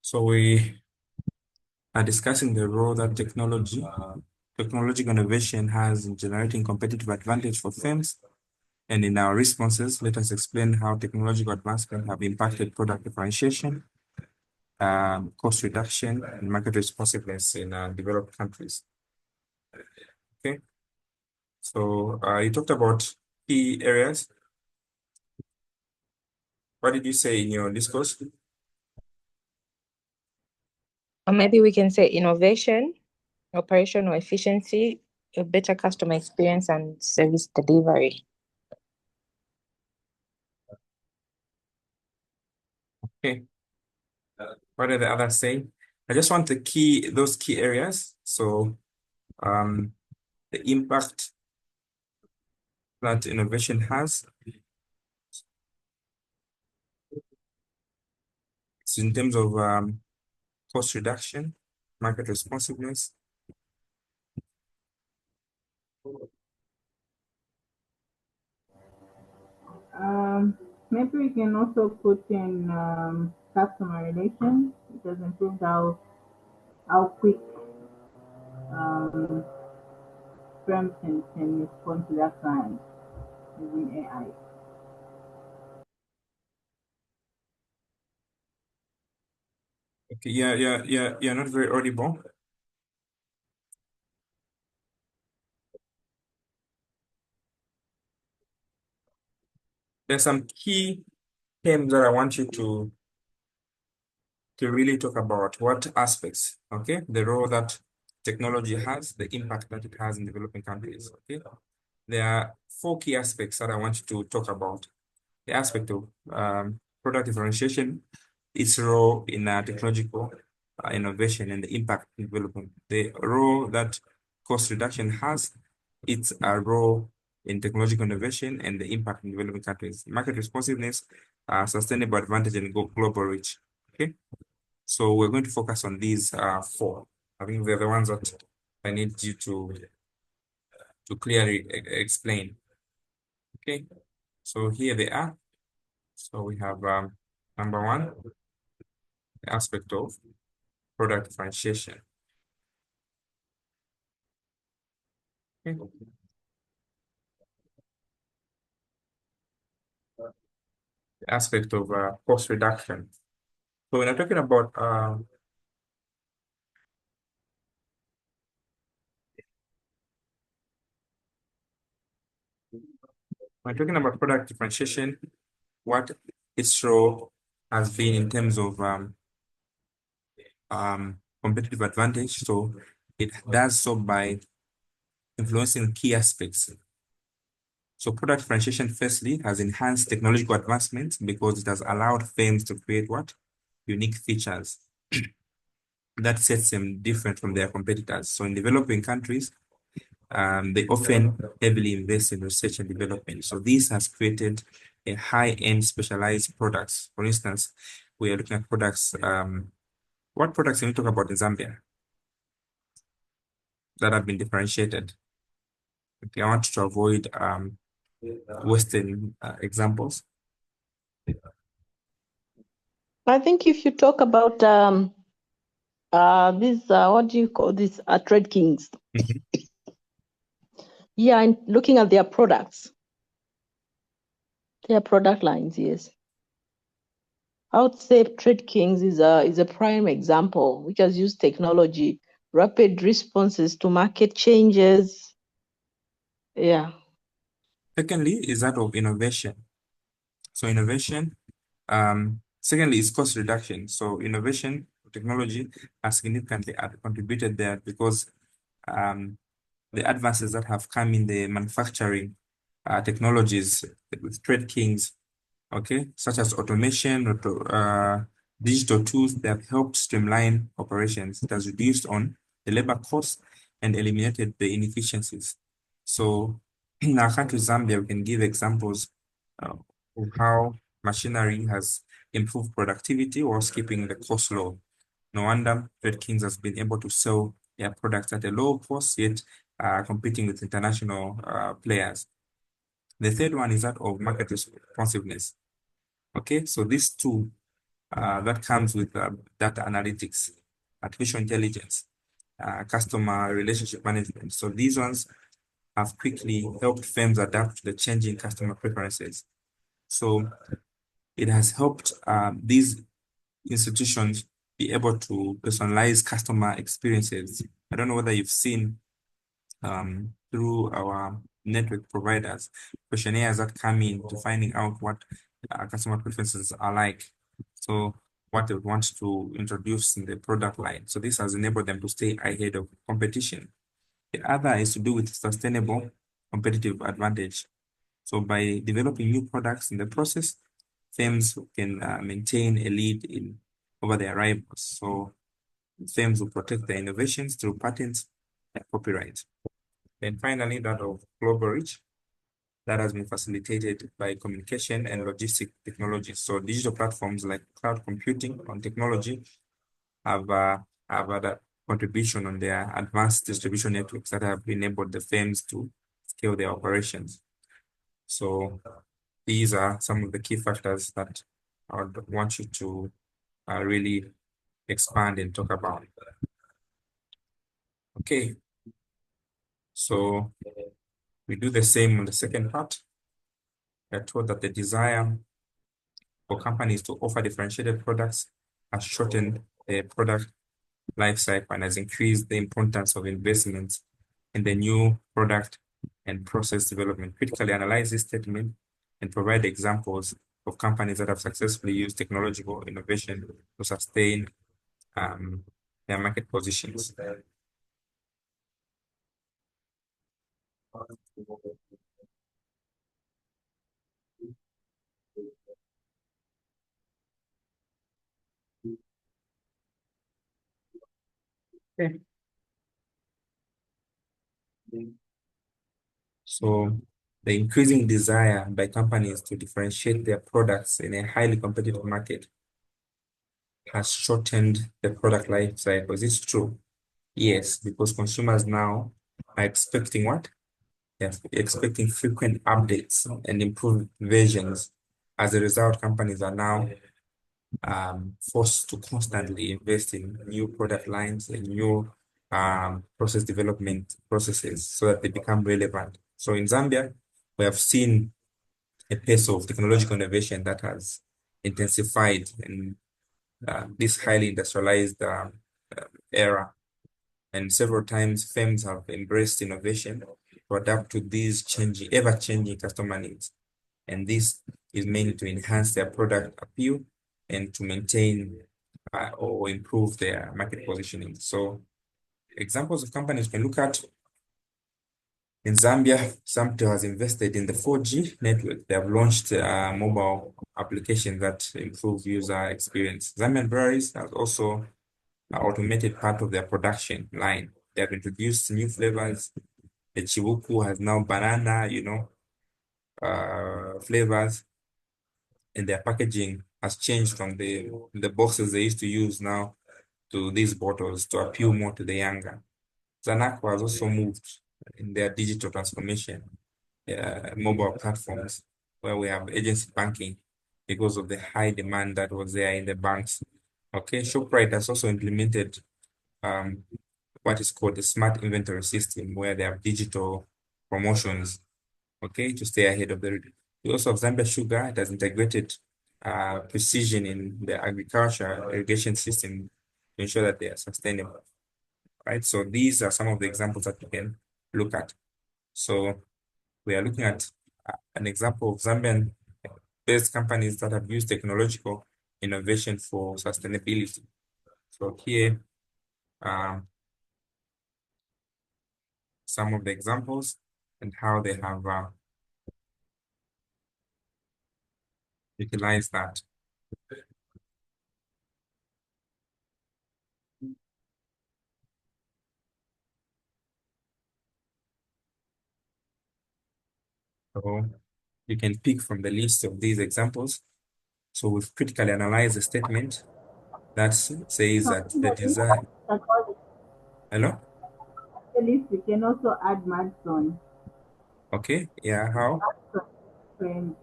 So we are discussing the role that technological innovation has in generating competitive advantage for firms. And in our responses, let us explain how technological advancement have impacted product differentiation, cost reduction, and market responsiveness in developed countries. Okay, so you talked about key areas. What did you say in your discourse? Or maybe we can say innovation, operational efficiency, a better customer experience, and service delivery. Okay. What are the others saying? I just want those key areas. So the impact that innovation has is in terms of cost reduction, market responsiveness. Maybe we can also put in customer relations. It has improved how quick firms can respond to their clients using AI. Okay, you're not very audible. There's some key terms that I want you to really talk about. What aspects, okay? The role that technology has, the impact that it has in developing countries, okay? There are 4 key aspects that I want you to talk about. The aspect of product differentiation, its role in technological innovation and the impact in development. The role that cost reduction has, its role in technological innovation and the impact in developing countries. Market responsiveness, sustainable advantage, and global reach. Okay, so we're going to focus on these 4. I think they're the ones that I need you to clearly explain. Okay, so here they are. So we have number 1, the aspect of product differentiation. Okay. The aspect of cost reduction. So when I'm talking about product differentiation, what its role has been in terms of competitive advantage. So it does so by influencing key aspects. So product differentiation, firstly, has enhanced technological advancements because it has allowed firms to create what? Unique features that sets them different from their competitors. So in developing countries, they often heavily invest in research and development. So this has created a high-end specialized products. For instance, we are looking at products. What products can we talk about in Zambia that have been differentiated? Okay, I want to avoid Western examples. I think if you talk about these, what do you call these, trade kings? Yeah, and looking at their products, their product lines, yes. I would say Trade Kings is a prime example, which has used technology, rapid responses to market changes. Yeah. Secondly, is that of innovation. So innovation, secondly, is cost reduction. So innovation, technology has significantly contributed there because the advances that have come in the manufacturing technologies with Trade Kings, okay, such as automation, digital tools that have helped streamline operations. It has reduced on the labor costs and eliminated the inefficiencies. So in our country, Zambia, we can give examples of how machinery has improved productivity while keeping the cost low. No wonder Trade Kings has been able to sell their products at a low cost, yet competing with international players. The third one is that of market responsiveness. Okay, so these 2 that comes with data analytics, artificial intelligence, customer relationship management. So these ones have quickly helped firms adapt to the changing customer preferences. So it has helped these institutions be able to personalize customer experiences. I don't know whether you've seen through our network providers, questionnaires that come in to finding out what customer preferences are like. So what they want to introduce in the product line. So this has enabled them to stay ahead of competition. The other is to do with sustainable competitive advantage. So by developing new products in the process, firms can maintain a lead over their rivals. So firms will protect their innovations through patents and copyright. Then finally, that of global reach, that has been facilitated by communication and logistic technologies. So digital platforms like cloud computing on technology have had a contribution on their advanced distribution networks that have enabled the firms to scale their operations. So these are some of the key factors that I would want you to really expand and talk about. Okay, so we do the same on the second part. We are told that the desire for companies to offer differentiated products has shortened the product life cycle and has increased the importance of investments in the new product and process development. Critically analyze this statement and provide examples of companies that have successfully used technological innovation to sustain their market positions. Okay. So the increasing desire by companies to differentiate their products in a highly competitive market has shortened the product life cycle. Is this true? Yes, because consumers now are expecting what? They're expecting frequent updates and improved versions. As a result, companies are now forced to constantly invest in new product lines and new process development processes so that they become relevant. So in Zambia, we have seen a pace of technological innovation that has intensified in this highly industrialized era. And several times firms have embraced innovation to adapt to these ever-changing customer needs. And this is mainly to enhance their product appeal and to maintain or improve their market positioning. So examples of companies we can look at in Zambia, Zamtel has invested in the 4G network. They have launched mobile applications that improve user experience. Zambian Breweries has also automated part of their production line. They have introduced new flavors. The Chibuku has now banana, flavors, and their packaging has changed from the boxes they used to use now to these bottles to appeal more to the younger. Zanaco has also moved in their digital transformation mobile platforms where we have agency banking because of the high demand that was there in the banks. Okay, ShopRite has also implemented what is called the smart inventory system where they have digital promotions, okay, to stay ahead of the. We also have Zambia Sugar. It has integrated precision in the agriculture irrigation system to ensure that they are sustainable, right? So these are some of the examples that you can look at. So we are looking at an example of Zambian-based companies that have used technological innovation for sustainability. So here, some of the examples and how they have utilized that. So you can pick from the list of these examples. So we've critically analyzed the statement that says that the design. Hello? At least we can also add Madson. Okay, yeah, how? When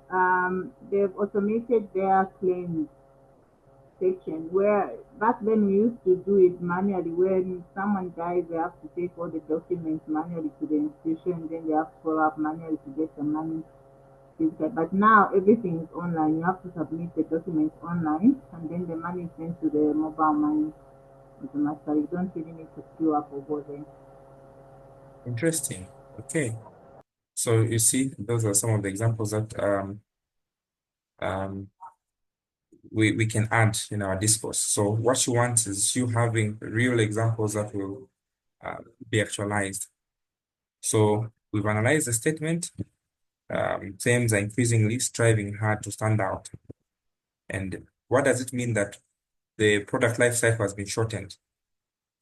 they've automated their claims. section, where back then we used to do it manually. When someone dies, they have to take all the documents manually to the institution, then they have to follow up manually to get the money. But now everything is online. You have to submit the documents online, and then the money is sent to the mobile money automatically. You don't really need to queue up or go there. Interesting. Okay. So you see, those are some of the examples that um, we can add in our discourse. So what you want is you having real examples that will be actualized. So we've analyzed the statement. Firms are increasingly striving hard to stand out. And what does it mean that the product life cycle has been shortened?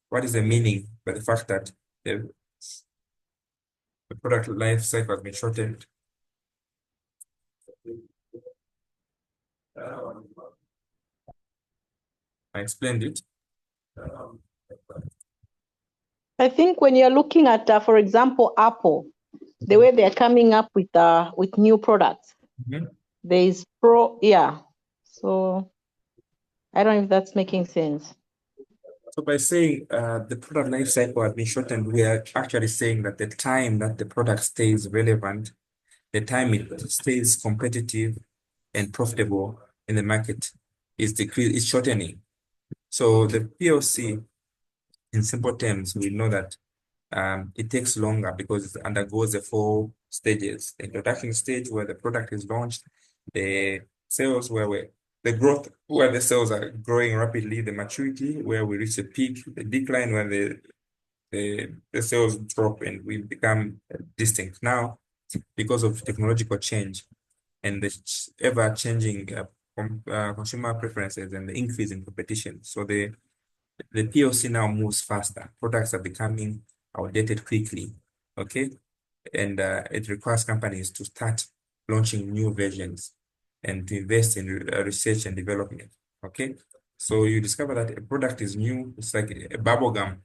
What is the meaning by the fact that the product life cycle has been shortened? I explained it. I think when you're looking at, for example, Apple, the way they're coming up with new products, there is So I don't know if that's making sense. So by saying the product life cycle has been shortened, we are actually saying that the time that the product stays relevant, the time it stays competitive and profitable in the market is shortening. So the POC, in simple terms, we know that it takes longer because it undergoes the 4 stages. The introduction stage where the product is launched, the sales the growth where the sales are growing rapidly, the maturity where we reach a peak, the decline when the sales drop and we become distinct. Now, because of technological change and the ever-changing consumer preferences and the increase in competition, so the POC now moves faster. Products are becoming outdated quickly, okay? And it requires companies to start launching new versions and to invest in research and development, okay? So you discover that a product is new, it's like a bubblegum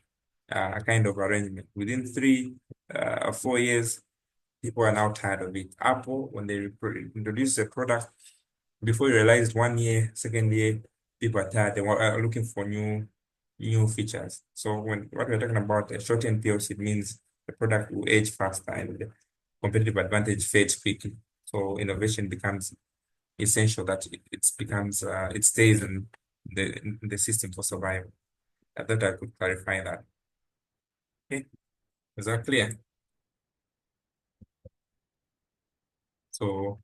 kind of arrangement. Within 3 or 4 years, people are now tired of it. Apple, when they introduce a product, before you realize 1 year, second year, people are tired. They are looking for new features. So what we're talking about a shortened POC, it means the product will age faster and the competitive advantage fades quickly. So innovation becomes essential that it stays in the system for survival. I thought I could clarify that. Okay, is that clear? So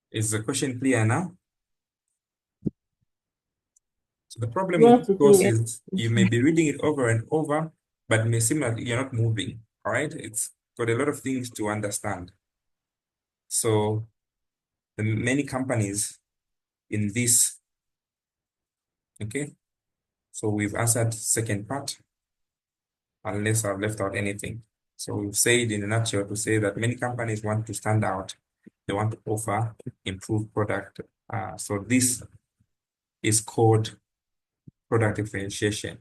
is the question clear now? So the problem with Yes, this it course is. is you may be reading it over and over, but it may seem like you're not moving. All right, it's got a lot of things to understand. So the many companies in this, okay. So we've answered second part, unless I've left out anything. So we've said in a nutshell to say that many companies want to stand out. They want to offer improved product. So this is called product differentiation.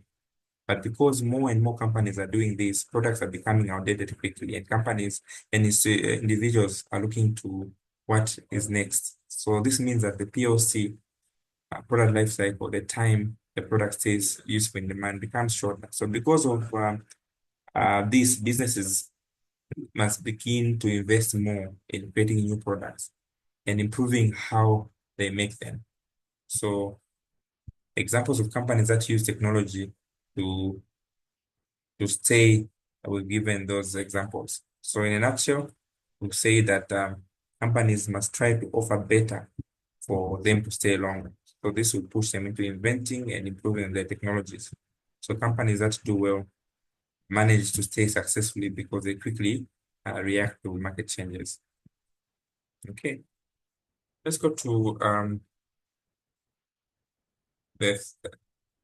But because more and more companies are doing this, products are becoming outdated quickly, and companies and individuals are looking to what is next. So this means that the POC, product life cycle, the time the product stays useful in demand becomes shorter. So because of these businesses must begin to invest more in creating new products and improving how they make them. So examples of companies that use technology to stay, we've given those examples. So in a nutshell, we'll say that companies must try to offer better for them to stay longer. So this will push them into inventing and improving their technologies. So companies that do well manage to stay successfully because they quickly react to market changes. Okay, let's go to the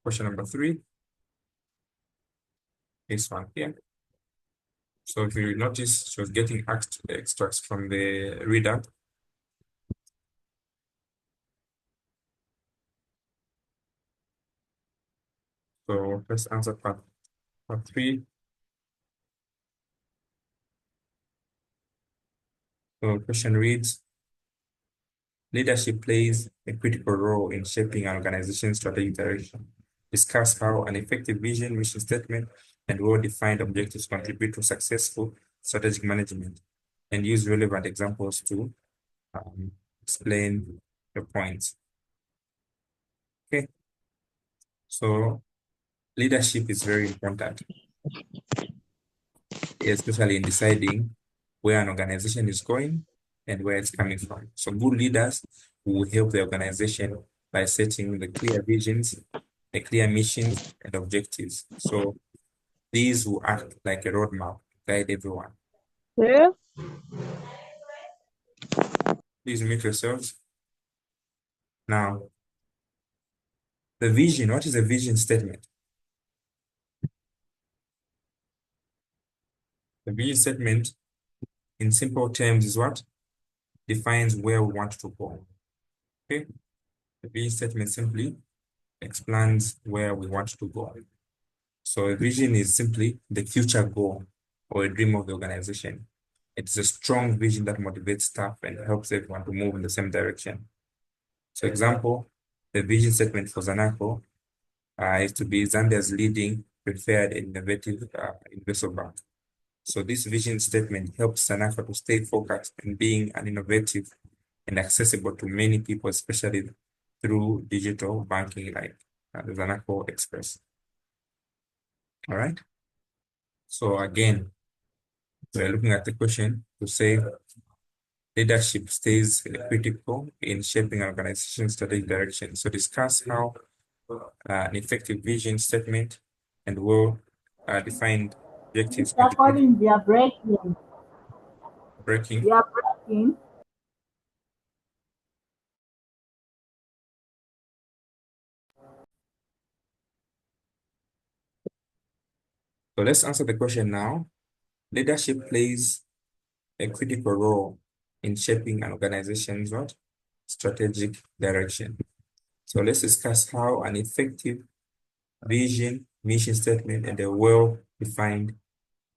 question number 3. This one here. So if you notice, she was getting extracts from the reader. So let's answer part 3. So question reads, leadership plays a critical role in shaping an organization's strategic direction. Discuss how an effective vision, mission statement, and well-defined objectives contribute to successful strategic management, and use relevant examples to explain the points. Okay, so leadership is very important, especially in deciding where an organization is going and where it's coming from. So good leaders will help the organization by setting the clear visions, the clear missions and objectives. So these will act like a roadmap to guide everyone. Yeah. Please mute yourselves. Now, the vision, what is a vision statement? The vision statement, in simple terms, is what? Defines where we want to go. Okay? The vision statement simply explains where we want to go. So a vision is simply the future goal or a dream of the organization. It's a strong vision that motivates staff and helps everyone to move in the same direction. So example, the vision statement for Zanaco is to be Zambia's leading preferred and innovative investment bank. So this vision statement helps Zanaco to stay focused on being an innovative and accessible to many people, especially through digital banking like the Zanaco Express. All right. So again, we're looking at the question to say leadership stays critical in shaping an organization's strategic direction. So discuss how an effective vision statement and well-defined objectives Mr. Collins, you are breaking. breaking. You are breaking. So let's answer the question now. Leadership plays a critical role in shaping an organization's what? Strategic direction. So let's discuss how an effective vision, mission statement, and a well-defined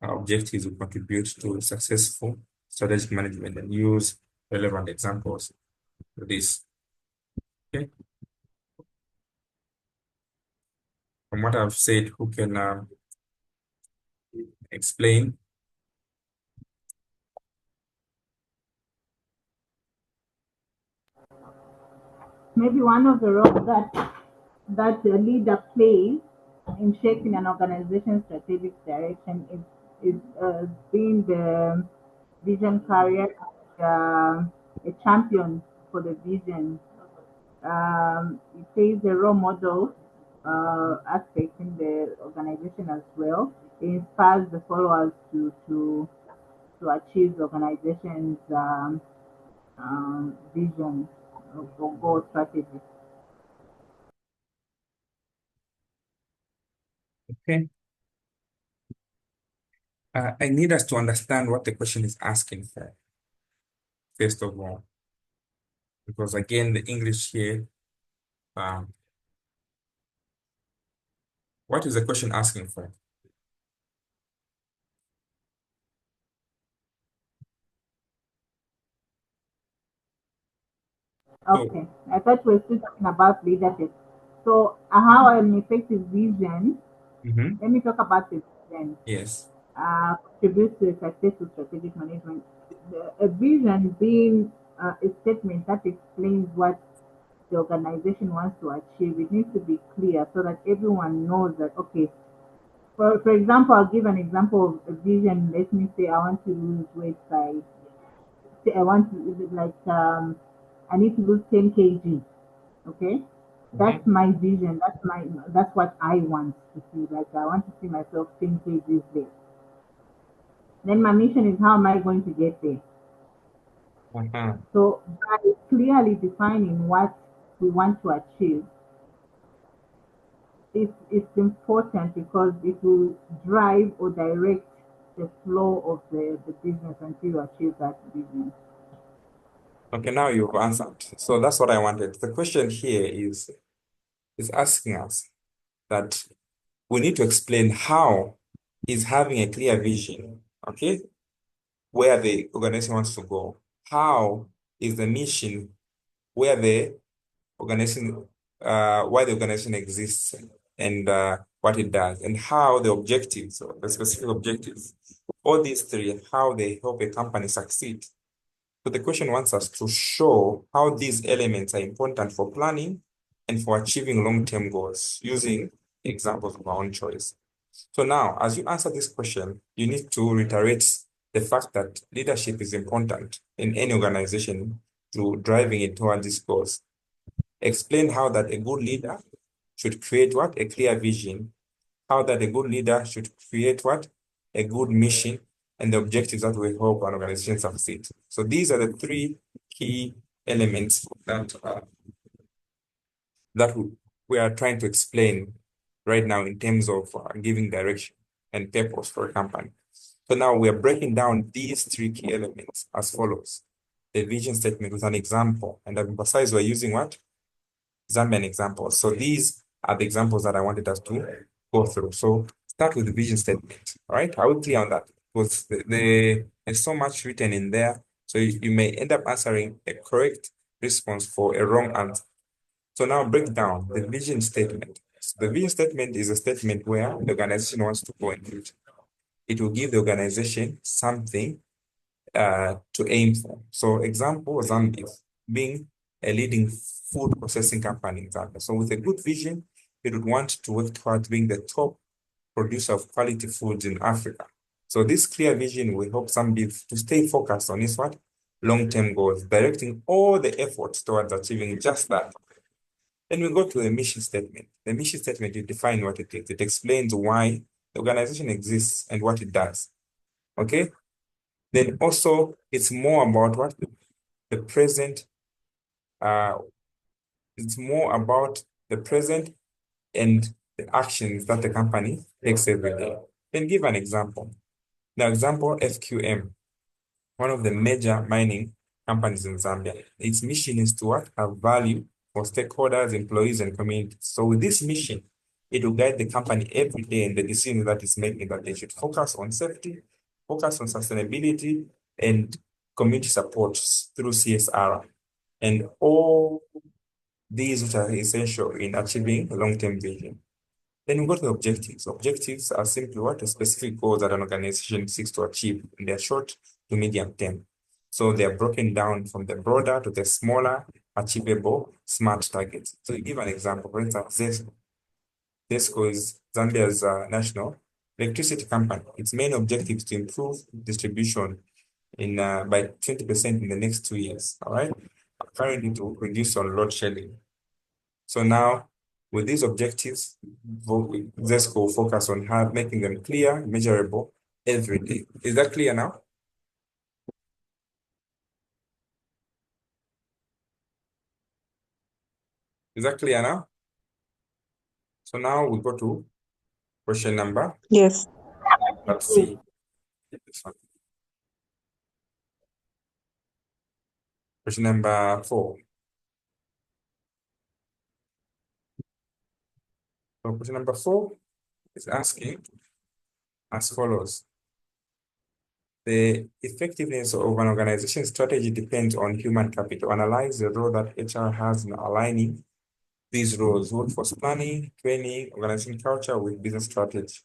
objectives will contribute to successful strategic management, and use relevant examples for this. Okay. From what I've said, who can explain? Maybe one of the roles that a leader plays in shaping an organization's strategic direction is being the vision carrier, a champion for the vision. It plays a role model aspect in the organization as well. It inspires the followers to achieve the organization's vision or goal strategy. Okay. I need us to understand what the question is asking for, first of all, because again, the English here, what is the question asking for? Okay, I thought we were still talking about leadership. So, how an effective vision, let me talk about the vision, Yes. contributes to a successful strategic management. A vision being a statement that explains what the organization wants to achieve. It needs to be clear so that everyone knows that, okay, for example, I'll give an example of a vision. Let me say I want to lose weight by, say I want to, like, I need to lose 10 kg. Okay, that's my vision. That's what I want to see. Like, I want to see myself 10 kgs there. Then my mission is, how am I going to get there? So by clearly defining what we want to achieve, it's important because it will drive or direct the flow of the business until you achieve that vision. Okay, now you've answered. So that's what I wanted. The question here is asking us that we need to explain how is having a clear vision, okay, where the organization wants to go. how is the mission, where the organization, why the organization exists, and what it does, and how the objectives, or the specific objectives, all these three, how they help a company succeed. So the question wants us to show how these elements are important for planning and for achieving long-term goals using examples of our own choice. So now, as you answer this question, you need to reiterate the fact that leadership is important in any organization to driving it towards these goals. Explain how that a good leader should create what? A clear vision. How that a good leader should create what? A good mission and the objectives that will help an organization succeed. So these are the three key elements that we are trying to explain right now in terms of giving direction and purpose for a company. So now we are breaking down these three key elements as follows. The vision statement with an example, and I've emphasized we're using what? Zambian examples. So these are the examples that I wanted us to go through. So start with the vision statement. All right, I will clear on that because there's so much written in there. So you may end up answering a correct response for a wrong answer. So now break down the vision statement. So the vision statement is a statement where the organization wants to go in future. It will give the organization something to aim for. So example, Zambia being a leading food processing company in Zambia. So with a good vision, it would want to work towards being the top producer of quality foods in Africa. So this clear vision will help Zambia to stay focused on its what? Long-term goals, directing all the efforts towards achieving just that. Then we go to the mission statement. The mission statement, you define what it is. It explains why the organization exists and what it does. Okay? Then also, it's more about what? The present, it's more about the present and the actions that the company takes every day. Then give an example. The example, FQM, one of the major mining companies in Zambia. Its mission is to what? Have value for stakeholders, employees, and communities. So with this mission, it will guide the company every day in the decisions that it's making, that they should focus on safety, focus on sustainability, and community support through CSR. And all these which are essential in achieving a long-term vision. Then we go to the objectives. Objectives are simply what? A specific goals that an organization seeks to achieve in their short to medium term. So they are broken down from the broader to the smaller, achievable, smart targets. So you give an example. For instance, ZESCO. ZESCO is Zambia's national electricity company. Its main objective is to improve distribution in by 20% in the next 2 years. All right. Currently to reduce on load shedding. So now, with these objectives, ZESCO will focus on making them clear, measurable every day. Is that clear now? Is that clear now? So now we go to question number. Yes. Let's see. This one. Question number 4. So question number 4 is asking as follows. The effectiveness of an organization's strategy depends on human capital. Analyze the role that HR has in aligning these roles: workforce planning, training, organization culture with business strategy.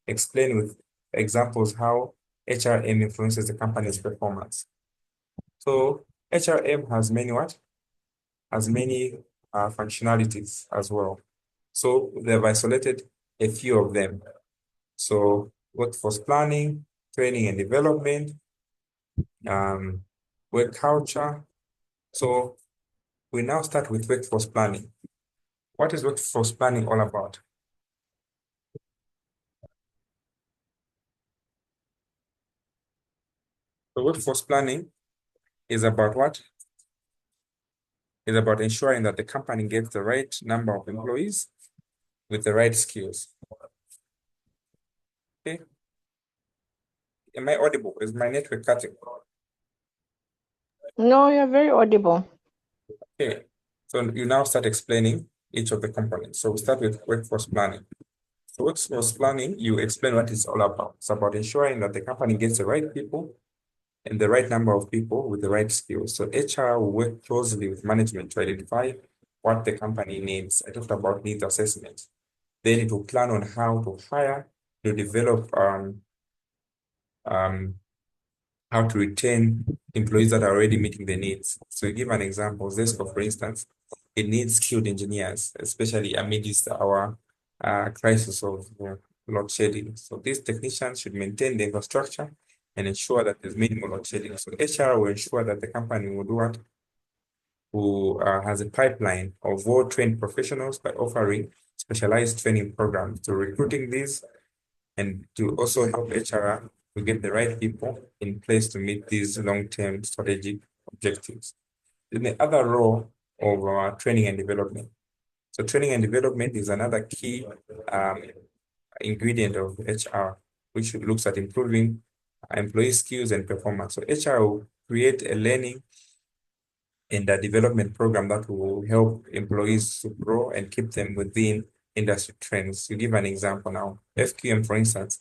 Explain with examples how HRM influences the company's performance. So HRM has many what? Has many functionalities as well. So they've isolated a few of them. So workforce planning, training and development, work culture. So we now start with workforce planning. What is workforce planning all about? So workforce planning is about what? Is about ensuring that the company gets the right number of employees with the right skills. Okay. Am I audible? Is my network cutting? No, you're very audible. Okay. So you now start explaining each of the components. So we start with workforce planning. So workforce planning, you explain what it's all about. It's about ensuring that the company gets the right people and the right number of people with the right skills. So HR will work closely with management to identify what the company needs. I talked about needs assessment. Then it will plan on how to hire, to develop how to retain employees that are already meeting the needs. So give an example, Zesco, for instance, it needs skilled engineers, especially amidst our crisis of load shedding. So these technicians should maintain the infrastructure and ensure that there's minimal load shedding. So HR will ensure that the company will do what? Who has a pipeline of well-trained professionals by offering specialized training programs to recruiting these and to also help HR to get the right people in place to meet these long-term strategic objectives. Then the other role of training and development. So training and development is another key ingredient of HR, which looks at improving employee skills and performance. So HR will create a learning and a development program that will help employees to grow and keep them within industry trends. To give an example now, FQM, for instance,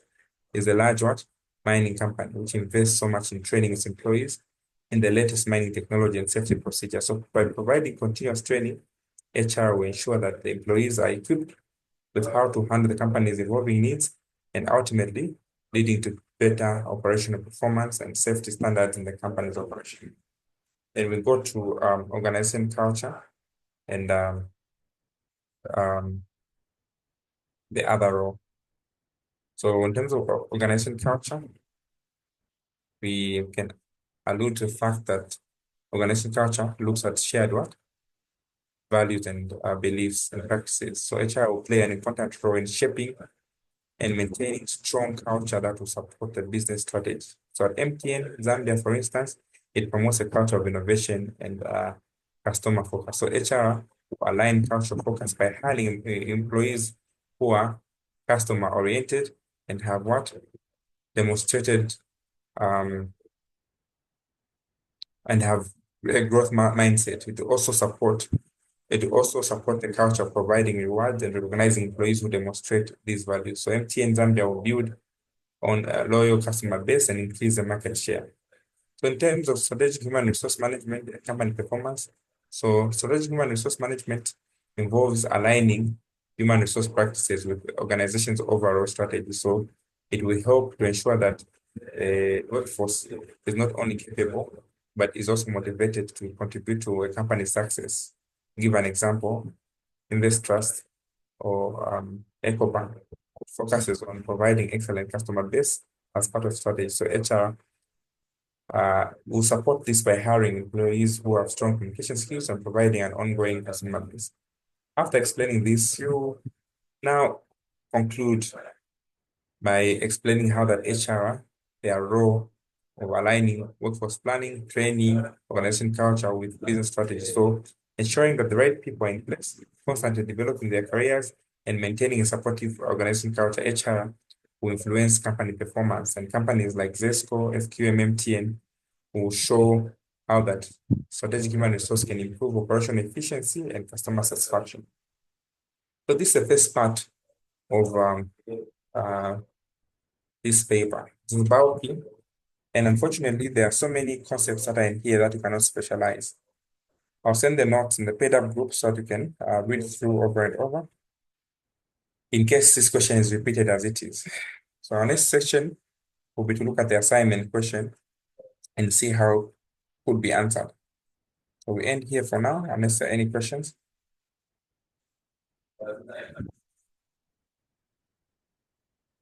is a large mining company which invests so much in training its employees in the latest mining technology and safety procedures. So by providing continuous training, HR will ensure that the employees are equipped with how to handle the company's evolving needs and ultimately leading to better operational performance and safety standards in the company's operation. Then we go to organization culture and the other role. So in terms of organization culture, we can allude to the fact that organization culture looks at shared values and beliefs and practices. So HR will play an important role in shaping and maintaining strong culture that will support the business strategy. So at MTN Zambia, for instance, it promotes a culture of innovation and customer focus. So HR will align culture focus by hiring employees who are customer oriented and have demonstrated and have a growth mindset. It will also support the culture of providing rewards and recognizing employees who demonstrate these values. So MTN Zambia will build on a loyal customer base and increase the market share. So in terms of strategic human resource management and company performance, so strategic human resource management involves aligning human resource practices with the organization's overall strategy. So it will help to ensure that workforce is not only capable, but is also motivated to contribute to a company's success. Give an example, Invest Trust or EcoBank focuses on providing excellent customer base as part of strategy. So HR will support this by hiring employees who have strong communication skills and providing an ongoing customer base. After explaining this, you now conclude by explaining how that HR, their role of aligning workforce planning, training, organization culture with business strategy. So ensuring that the right people are in place, constantly developing their careers, and maintaining a supportive organization culture, HR will influence company performance. And companies like Zesco, FQM, MTN will show how that strategic human resource can improve operational efficiency and customer satisfaction. So this is the first part of this paper. It's bulky, and unfortunately, there are so many concepts that are in here that you cannot specialize. I'll send the notes in the paid-up group so that you can read through over and over in case this question is repeated as it is. So our next section will be to look at the assignment question and see how it could be answered. So we end here for now, unless there are any questions.